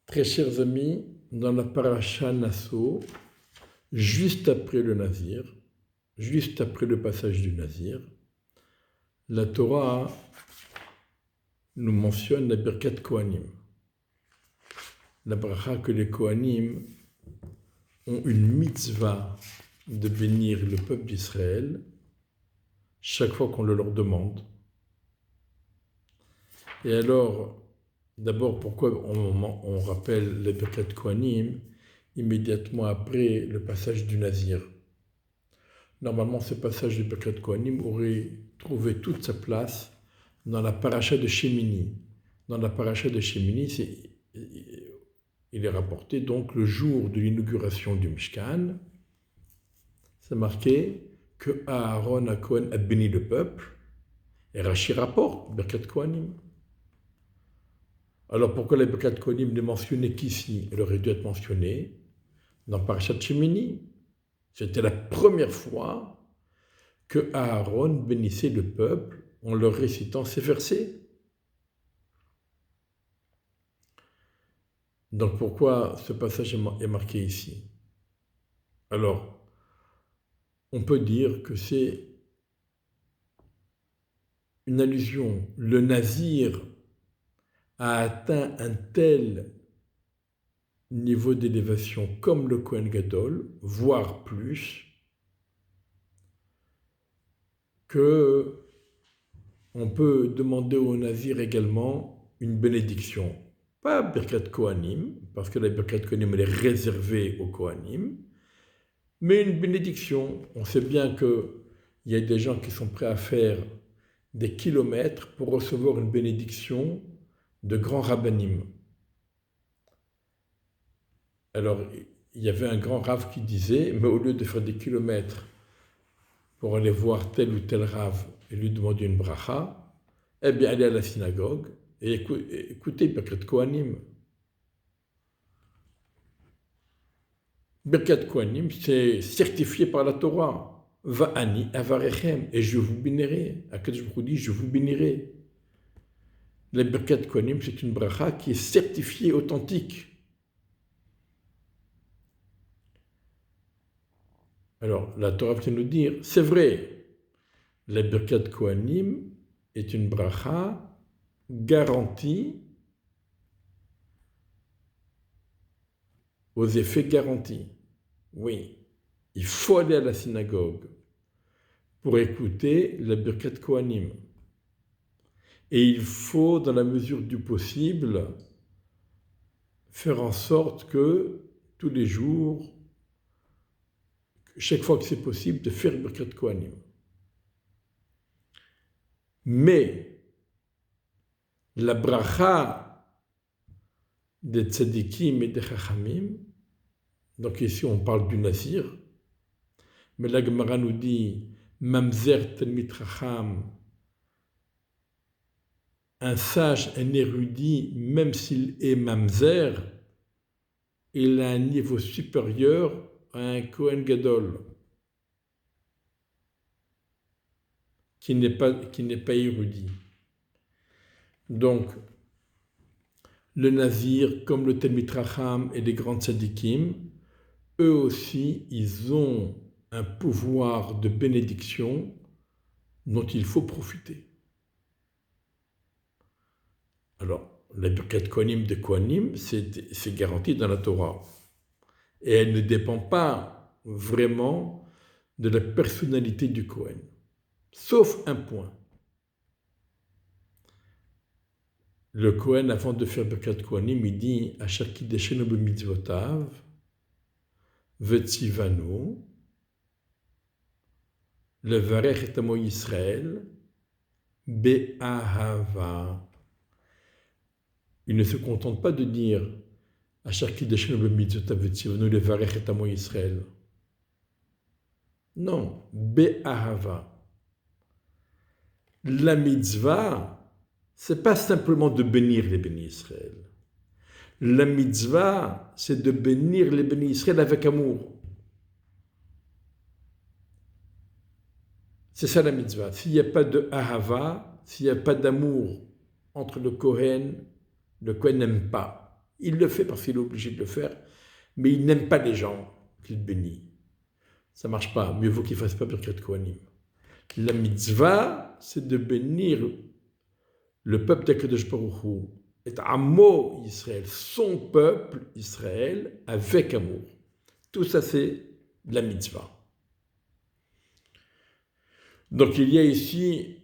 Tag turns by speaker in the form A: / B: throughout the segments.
A: Très chers amis, dans la paracha Nasso, juste après le Nazir, juste après le passage du Nazir, la Torah nous mentionne la Birkat Kohanim. La bracha que les Kohanim ont une mitzvah de bénir le peuple d'Israël chaque fois qu'on le leur demande. Et alors, d'abord, pourquoi on rappelle les Birkat Kohanim immédiatement après le passage du Nazir? Normalement, ce passage du Birkat Kohanim aurait trouvé toute sa place dans la paracha de Shemini. Dans la paracha de Shemini, il est rapporté donc le jour de l'inauguration du Mishkan. C'est marqué que Aaron a Kohen a béni le peuple, et Rashi rapporte Birkat Kohanim. Alors pourquoi la Birkat Kohanim n'est mentionnée qu'ici? Elle aurait dû être mentionnée dans Parashat Shemini. C'était la première fois que Aaron bénissait le peuple en leur récitant ces versets. Donc pourquoi ce passage est marqué ici? Alors, on peut dire que c'est une allusion. Le Nazir a atteint un tel niveau d'élévation comme le Kohen Gadol, voire plus, que on peut demander au Nazir également une bénédiction. Pas Birkat Kohanim, parce que la Birkat Kohanim elle est réservée aux Kohanim, mais une bénédiction. On sait bien qu'il y a des gens qui sont prêts à faire des kilomètres pour recevoir une bénédiction de grands rabbinim. Alors, il y avait un grand rave qui disait, mais au lieu de faire des kilomètres pour aller voir tel ou tel rave et lui demander une bracha, eh bien, allez à la synagogue et écoutez Birkat Kohanim. Birkat Kohanim, c'est certifié par la Torah. Va'ani avarechem, et je vous bénirai. Akadosh Baruch Hu dit, je vous bénirai. La Birkat Kohanim, c'est une bracha qui est certifiée authentique. Alors, la Torah vient nous dire, c'est vrai, la Birkat Kohanim est une bracha garantie, aux effets garantis. Oui, il faut aller à la synagogue pour écouter la Birkat Kohanim. Et il faut, dans la mesure du possible, faire en sorte que tous les jours, chaque fois que c'est possible, de faire Birkat Kohanim. Mais la bracha des tzadikim et des chachamim, donc ici on parle du Nazir, mais la Gemara nous dit Mamzer Talmid Chacham, un sage, un érudit, même s'il est Mamzer, il a un niveau supérieur à un Kohen Gadol, qui n'est pas érudit. Donc, le Nazir, comme le Talmid Chacham et les grands tzadikim, eux aussi, ils ont un pouvoir de bénédiction dont il faut profiter. Alors, la Birkat Kohanim de Kohanim, c'est garanti dans la Torah. Et elle ne dépend pas vraiment de la personnalité du Kohen. Sauf un point. Le Kohen, avant de faire Birkat Kohanim, il dit « Asher kideshenu b'mitzvotav, v'tzivanu, levarech et amo Yisrael, be'ahava » Il ne se contente pas de dire « Asher kideshenu b'mitzvotav, v'tzivanu, levarech et amo Yisrael » Non, be'ahava. La mitzvah, c'est pas simplement de bénir les bénis Israël. La mitzvah, c'est de bénir les bénis Israël avec amour. C'est ça la mitzvah. S'il n'y a pas de ahava, s'il n'y a pas d'amour entre le Kohen n'aime pas. Il le fait parce qu'il est obligé de le faire, mais il n'aime pas les gens qu'il bénit. Ça ne marche pas, mieux vaut qu'il ne fasse pas Birkat Kohanim. La mitzvah, c'est de bénir le peuple d'Akadosh Baruch Hu, et Amo Israël, son peuple Israël, avec amour. Tout ça, c'est la mitzvah. Donc il y a ici,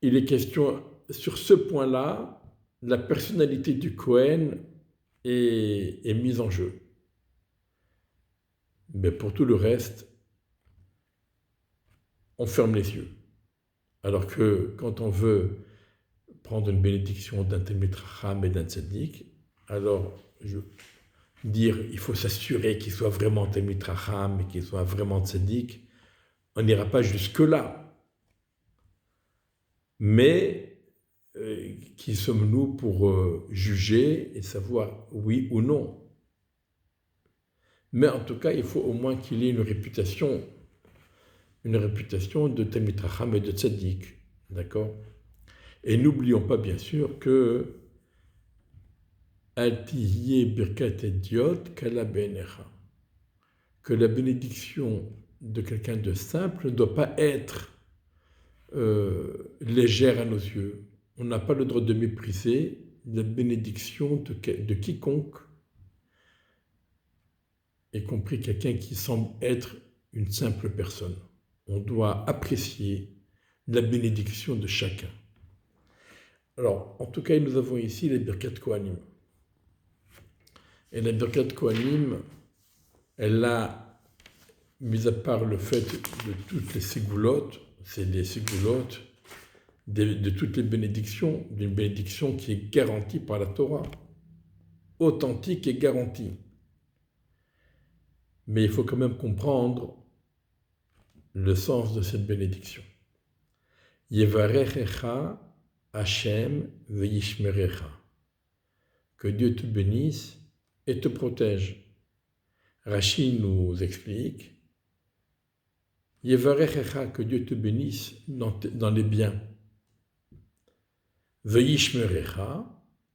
A: il est question, sur ce point-là, la personnalité du Kohen est mise en jeu. Mais pour tout le reste, on ferme les yeux. Alors que quand on veut prendre une bénédiction d'un Talmid Chacham et d'un Tzaddik, alors dire il faut s'assurer qu'il soit vraiment Talmid Chacham et qu'il soit vraiment Tzaddik, on n'ira pas jusque-là. Mais qui sommes-nous pour juger et savoir oui ou non? Mais en tout cas, il faut au moins qu'il ait une réputation de Talmid Chacham et de Tzaddik. D'accord? Et n'oublions pas bien sûr que Al tihye birkat idiot kala beinecha, que la bénédiction de quelqu'un de simple ne doit pas être légère à nos yeux. On n'a pas le droit de mépriser la bénédiction de quiconque, y compris quelqu'un qui semble être une simple personne. On doit apprécier la bénédiction de chacun. Alors, en tout cas, nous avons ici les Birkat Kohanim. Et la Birkat Kohanim, elle a, mis à part le fait de toutes les ségoulottes, c'est les ségoulottes de toutes les bénédictions, d'une bénédiction qui est garantie par la Torah, authentique et garantie. Mais il faut quand même comprendre le sens de cette bénédiction. Yevarechecha Hashem ve'yishmerecha. Que Dieu te bénisse et te protège. Rashi nous explique Yevarechecha, que Dieu te bénisse dans les biens. Ve'yishmerecha,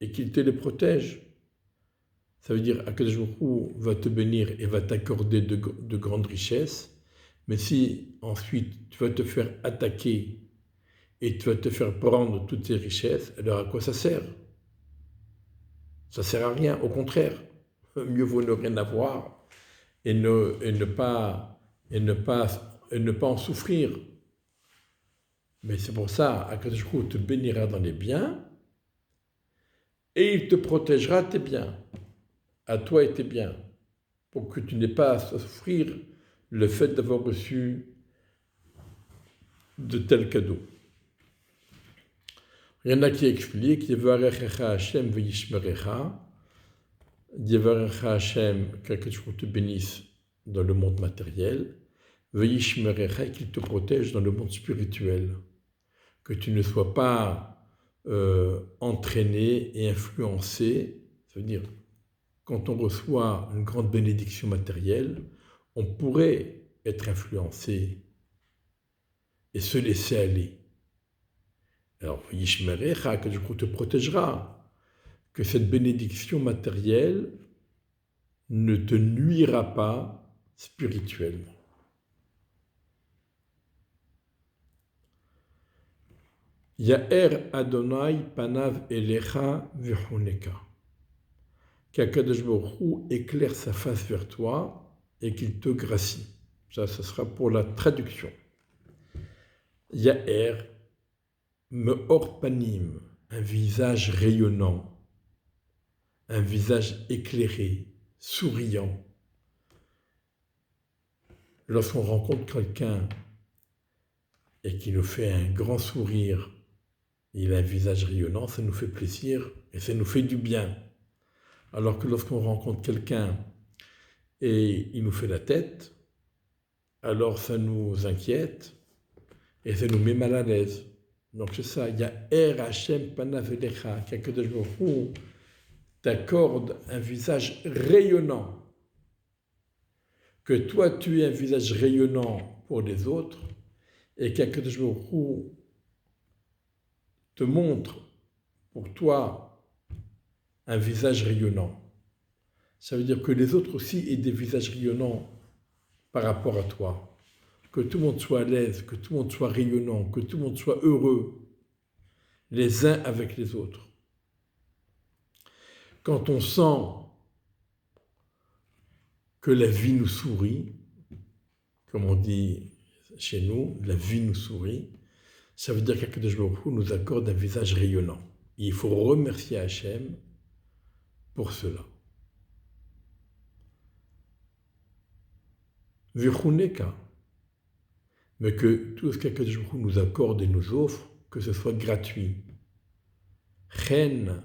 A: et qu'il te les protège. Ça veut dire qu'Akadosh Baruch Hu va te bénir et va t'accorder de grandes richesses, mais si ensuite tu vas te faire attaquer et tu vas te faire prendre toutes ces richesses, alors à quoi ça sert? Ça ne sert à rien, au contraire. Mieux vaut ne rien avoir et ne pas en souffrir. Mais c'est pour ça, Akadosh Baruch Hu te bénira dans les biens et il te protégera tes biens, à toi et tes biens, pour que tu n'aies pas à souffrir le fait d'avoir reçu de tels cadeaux. Il y en a qui expliquent Yevarechecha Hashem ve'yishmerecha. Yevarecha Hashem, que tu te bénisse dans le monde matériel, ve'yishmerecha, qu'il te protège dans le monde spirituel. Que tu ne sois pas entraîné et influencé. Ça veut dire, quand on reçoit une grande bénédiction matérielle, on pourrait être influencé et se laisser aller. Alors, Yishmerecha, que du coup te protégera, que cette bénédiction matérielle ne te nuira pas spirituellement. Ya'er Adonai panav elecha v'choneka. Qu'Akadosh Baruch Hu éclaire sa face vers toi et qu'il te gracie. Ça, ce sera pour la traduction. Ya'er, me'or panim, un visage rayonnant, un visage éclairé, souriant. Lorsqu'on rencontre quelqu'un et qui nous fait un grand sourire, il a un visage rayonnant, ça nous fait plaisir et ça nous fait du bien. Alors que lorsqu'on rencontre quelqu'un et il nous fait la tête, alors ça nous inquiète et ça nous met mal à l'aise. Donc c'est ça, il y a Hashem panav elecha, qu'Akadosh Baruch Hu t'accorde un visage rayonnant. Que toi tu aies un visage rayonnant pour les autres et qu'Akadosh Baruch Hu te montre pour toi un visage rayonnant. Ça veut dire que les autres aussi aient des visages rayonnants par rapport à toi. Que tout le monde soit à l'aise, que tout le monde soit rayonnant, que tout le monde soit heureux, les uns avec les autres. Quand on sent que la vie nous sourit, comme on dit chez nous, la vie nous sourit, ça veut dire qu'Akadosh Baruch Hu nous accorde un visage rayonnant. Et il faut remercier Hachem pour cela. Vichuneka, mais que tout ce qu'Akadosh Baruch Hu nous accorde et nous offre, que ce soit gratuit. Chen,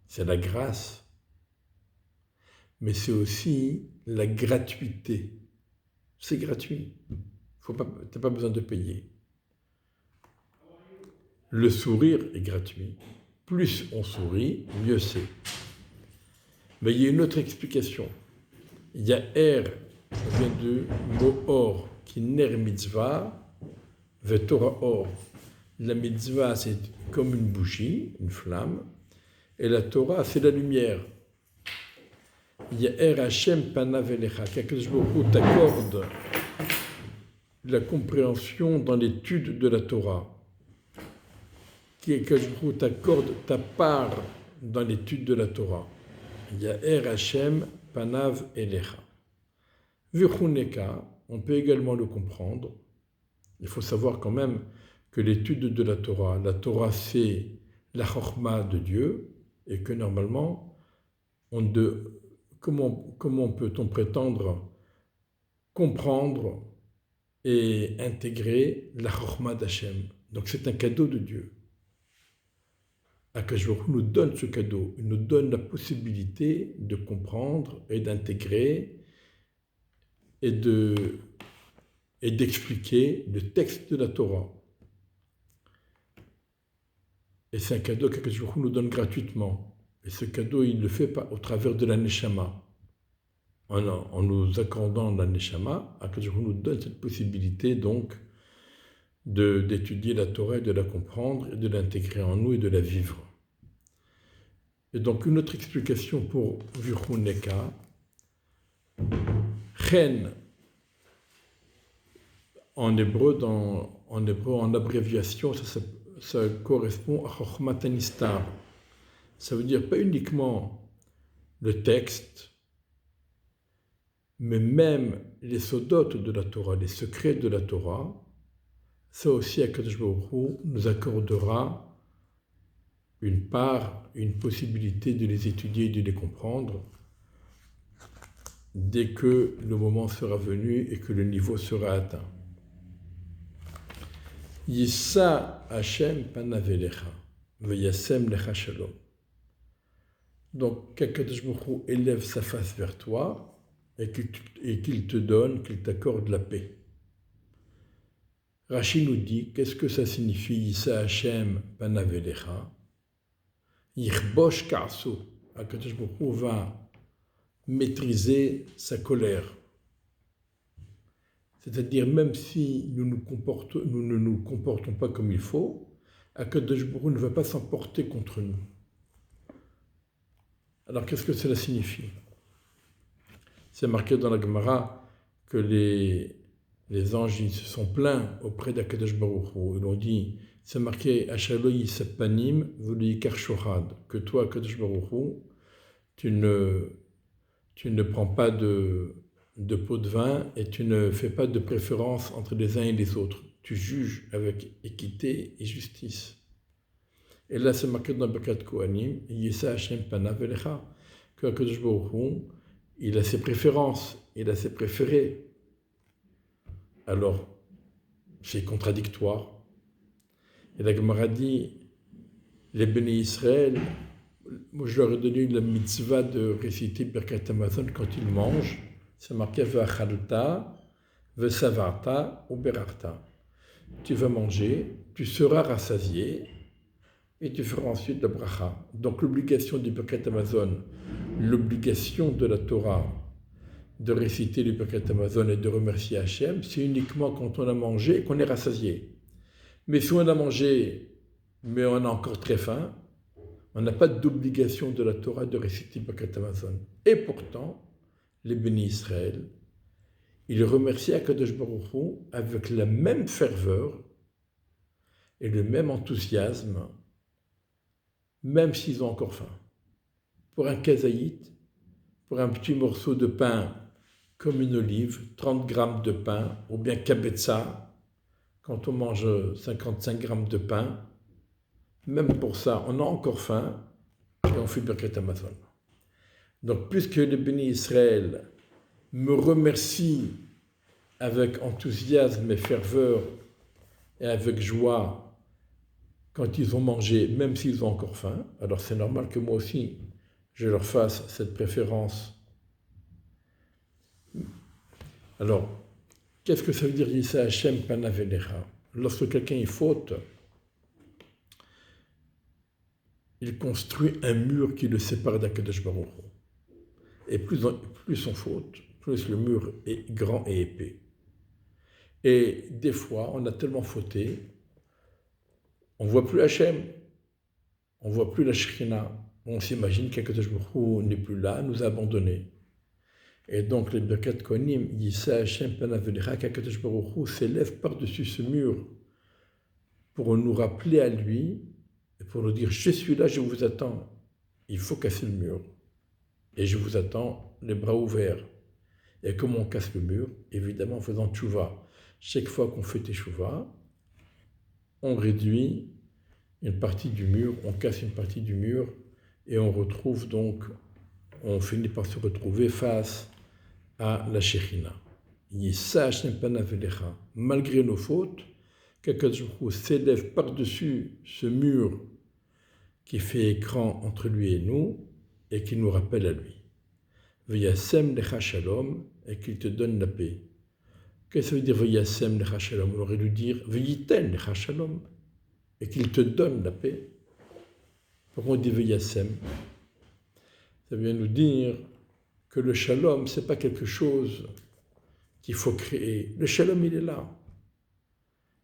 A: c'est la grâce, mais c'est aussi la gratuité. C'est gratuit. Tu n'as pas besoin de payer. Le sourire est gratuit. Plus on sourit, mieux c'est. Mais il y a une autre explication. Il y a ça vient du mot or, qui ner mitzvah, ve Torah or. La mitzvah, c'est comme une bougie, une flamme, et la Torah, c'est la lumière. Il y a Hashem panav elecha, qu'Akadosh Baruch Hu t'accorde la compréhension dans l'étude de la Torah. Qu'Akadosh Baruch Hu t'accorde ta part dans l'étude de la Torah. Il y a Hashem panav elecha. Vichuneka, on peut également le comprendre. Il faut savoir quand même que l'étude de la Torah c'est la chorma de Dieu, et que normalement, comment peut-on prétendre comprendre et intégrer la chorma d'Hachem? Donc c'est un cadeau de Dieu. Akadosh Baruch Hu nous donne ce cadeau, il nous donne la possibilité de comprendre et d'intégrer et d'expliquer le texte de la Torah. Et c'est un cadeau qu'Akadosh Baruch Hu nous donne gratuitement. Et ce cadeau, il le fait au travers de la Neshama. En nous accordant la Neshama, Akadosh Baruch Hu nous donne cette possibilité donc d'étudier la Torah et de la comprendre et de l'intégrer en nous et de la vivre. Et donc une autre explication pour Vichuneka, Chen, en hébreu, en abréviation, ça correspond à Chochmat Hanistar. Ça veut dire pas uniquement le texte, mais même les sodotes de la Torah, les secrets de la Torah. Ça aussi, Akadosh Baruch Hu nous accordera une part, une possibilité de les étudier et de les comprendre dès que le moment sera venu et que le niveau sera atteint. Yissa Hashem panav elecha, v'yasem lecha shalom. Donc, qu'Akadosh Baruch Hu élève sa face vers toi et qu'il te donne, qu'il t'accorde la paix. Rashi nous dit, qu'est-ce que ça signifie Yissa Hashem panav elecha? Yichbosh ka'asu. Akadosh Baruch Hu va maîtriser sa colère. C'est-à-dire, même si nous ne nous comportons pas comme il faut, Akadosh Baruch Hu ne va pas s'emporter contre nous. Alors, qu'est-ce que cela signifie? C'est marqué dans la Gemara que les anges ils se sont plaints auprès d'Akadosh Baruch Hu. Ils ont dit, c'est marqué Ashalo Yisapanim Vuli Karshorad, que toi, Akadosh Baruch Hu, tu ne prends pas de pot de vin et tu ne fais pas de préférence entre les uns et les autres. Tu juges avec équité et justice. Et là, c'est marqué dans Birkat Kohanim, Yissa Hashem panav elecha, que Akadosh Baruch Hu, il a ses préférences, il a ses préférés. Alors, c'est contradictoire. Et la Gemara dit, les Béné Israël, moi je leur ai donné la mitzvah de réciter Birkat Hamazon quand ils mangent. C'est marqué V'achalta, V'savarta ou Berarta. Tu vas manger, tu seras rassasié et tu feras ensuite la bracha. Donc l'obligation du Birkat Hamazon, l'obligation de la Torah de réciter le Birkat Hamazon et de remercier Hachem, c'est uniquement quand on a mangé et qu'on est rassasié. Mais si on a mangé, mais on a encore très faim, On n'a pas d'obligation de la Torah de réciter Birkat Hamazon. Et pourtant, les bénis Israël, ils remercient Akadosh Baruch Hu avec la même ferveur et le même enthousiasme, même s'ils ont encore faim. Pour un kazaït, pour un petit morceau de pain comme une olive, 30 grammes de pain, ou bien kabetza, quand on mange 55 grammes de pain, même pour ça, on a encore faim et on fait Birkat Hamazon. Donc, puisque les bénis Israël me remercient avec enthousiasme et ferveur et avec joie quand ils ont mangé, même s'ils ont encore faim, alors c'est normal que moi aussi, je leur fasse cette préférence. Alors, qu'est-ce que ça veut dire Yisa Hashem Panavelecha? Lorsque quelqu'un est faute, il construit un mur qui le sépare d'Akadosh Baruch Hu. Et plus on faute, plus le mur est grand et épais. Et des fois, on a tellement fauté, on ne voit plus Hachem, on ne voit plus la Shekhinah. On s'imagine qu'Akadosh Baruch Hu n'est plus là, nous a abandonnés. Et donc, les Birkat Kohanim, Yisa Hashem Panavelecha, qu'Akadosh Baruch Hu s'élève par-dessus ce mur pour nous rappeler à lui et pour nous dire « Je suis là, je vous attends. Il faut casser le mur. Et je vous attends, les bras ouverts. » Et comment on casse le mur? Évidemment en faisant tchouva. Chaque fois qu'on fait tchouva, on réduit une partie du mur, on casse une partie du mur et on retrouve donc, on finit par se retrouver face à la Shekhinah. Yisa Hashem Panavelecha, malgré nos fautes, qu'Akadosh Baruch Hu s'élève par-dessus ce mur qui fait écran entre lui et nous et qui nous rappelle à lui. V'yasem lecha shalom, et qu'il te donne la paix. Qu'est-ce que ça veut dire V'yasem lecha shalom? On aurait dû dire V'yiten lecha shalom, et qu'il te donne la paix. Pourquoi on dit V'yasem? Ça vient nous dire que le shalom, ce n'est pas quelque chose qu'il faut créer. Le shalom, il est là.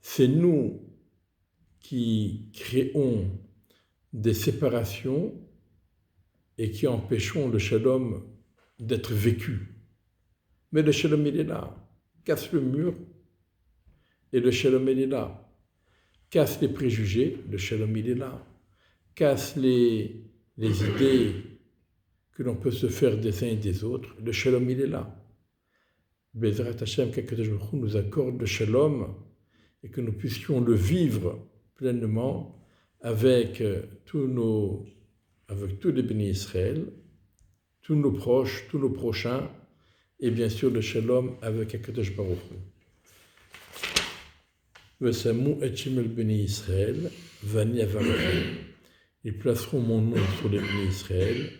A: C'est nous qui créons des séparations et qui empêchons le shalom d'être vécu. Mais le shalom, il est là. Casse le mur et le shalom, il est là. Casse les préjugés, le shalom, il est là. Casse les idées que l'on peut se faire des uns et des autres, le shalom, il est là. Bezrat Hashem, qu'Akadosh Baruch Hu nous accorde le shalom et que nous puissions le vivre pleinement avec tous les bénis Israël, tous nos proches, tous nos prochains, et bien sûr le shalom avec Akadosh Baruch Hu. Vesamu et Shemel bénis Israël, vani avarachem. Ils placeront mon nom sur les bénis Israël,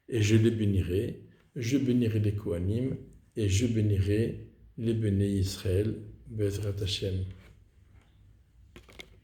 A: et je les bénirai. Je bénirai les Kohanim, et je bénirai les bénis Israël, Bezrat Hashem.